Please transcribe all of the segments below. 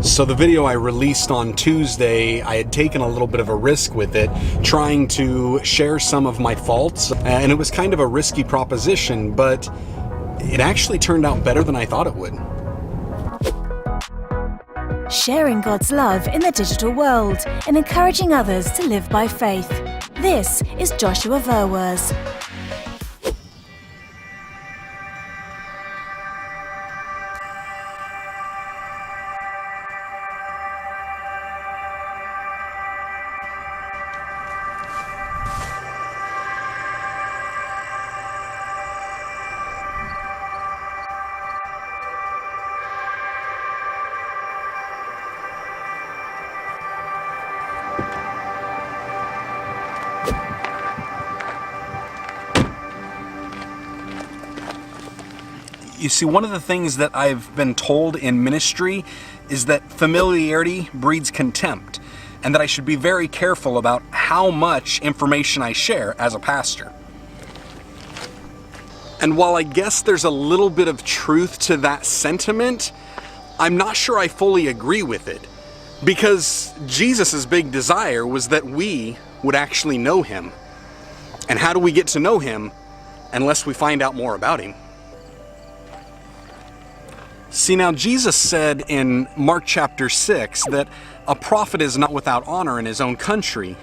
So the video I released on Tuesday, I had taken a little bit of a risk with it, trying to share some of my faults, and it was kind of a risky proposition, but it actually turned out better than I thought it would. Sharing God's love in the digital world and encouraging others to live by faith. This is Joshua Verwers. You see, one of the things that I've been told in ministry is that familiarity breeds contempt, and that I should be very careful about how much information I share as a pastor. And while I guess there's a little bit of truth to that sentiment, I'm not sure I fully agree with it, because Jesus' big desire was that we would actually know him. And how do we get to know him unless we find out more about him? See, now Jesus said in Mark chapter 6 that a prophet is not without honor in his own country.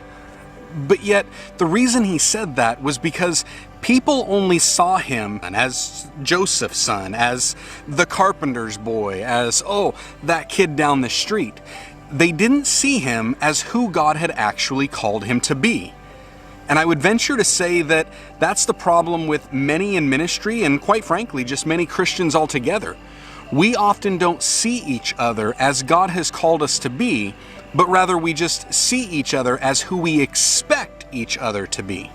But yet, the reason he said that was because people only saw him as Joseph's son, as the carpenter's boy, as, oh, that kid down the street. They didn't see him as who God had actually called him to be. And I would venture to say that that's the problem with many in ministry, and quite frankly, just many Christians altogether. We often don't see each other as God has called us to be, but rather we just see each other as who we expect each other to be.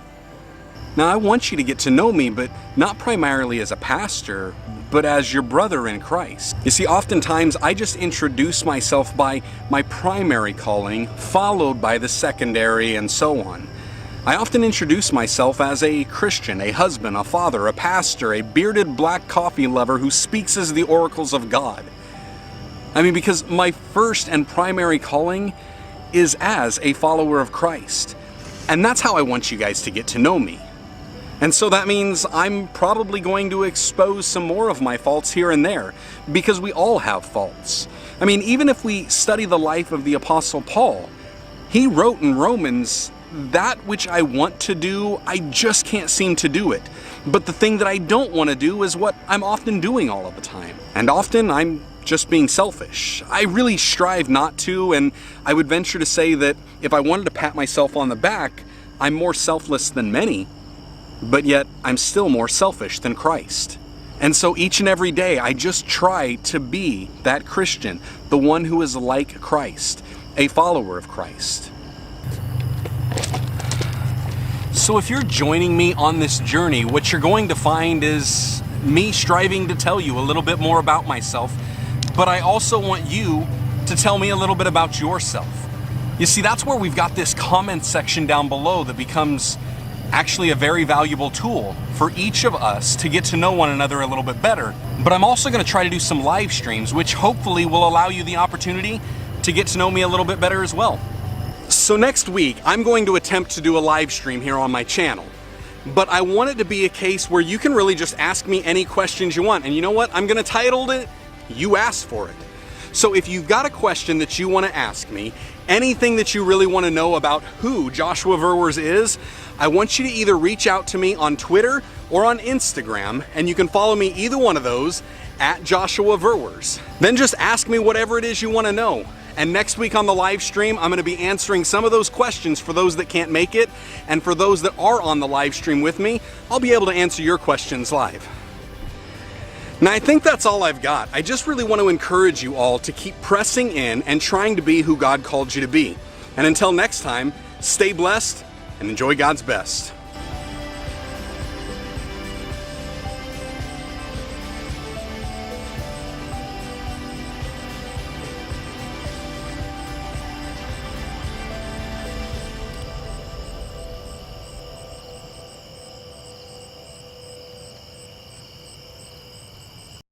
Now, I want you to get to know me, but not primarily as a pastor, but as your brother in Christ. You see, oftentimes I just introduce myself by my primary calling, followed by the secondary, and so on. I often introduce myself as a Christian, a husband, a father, a pastor, a bearded black coffee lover who speaks as the oracles of God. I mean, because my first and primary calling is as a follower of Christ. And that's how I want you guys to get to know me. And so that means I'm probably going to expose some more of my faults here and there, because we all have faults. I mean, even if we study the life of the Apostle Paul, he wrote in Romans, that which I want to do, I just can't seem to do it. But the thing that I don't want to do is what I'm often doing all of the time. And often I'm just being selfish. I really strive not to, and I would venture to say that if I wanted to pat myself on the back, I'm more selfless than many, but yet I'm still more selfish than Christ. And so each and every day I just try to be that Christian, the one who is like Christ, a follower of Christ. So if you're joining me on this journey, what you're going to find is me striving to tell you a little bit more about myself, but I also want you to tell me a little bit about yourself. You see, that's where we've got this comment section down below that becomes actually a very valuable tool for each of us to get to know one another a little bit better. But I'm also going to try to do some live streams, which hopefully will allow you the opportunity to get to know me a little bit better as well. So next week, I'm going to attempt to do a live stream here on my channel. But I want it to be a case where you can really just ask me any questions you want. And you know what? I'm going to title it, You Asked For It. So if you've got a question that you want to ask me, anything that you really want to know about who Joshua Verwers is, I want you to either reach out to me on Twitter or on Instagram, and you can follow me either one of those at Joshua Verwers. Then just ask me whatever it is you want to know. And next week on the live stream, I'm going to be answering some of those questions for those that can't make it. And for those that are on the live stream with me, I'll be able to answer your questions live. Now, I think that's all I've got. I just really want to encourage you all to keep pressing in and trying to be who God called you to be. And until next time, stay blessed and enjoy God's best.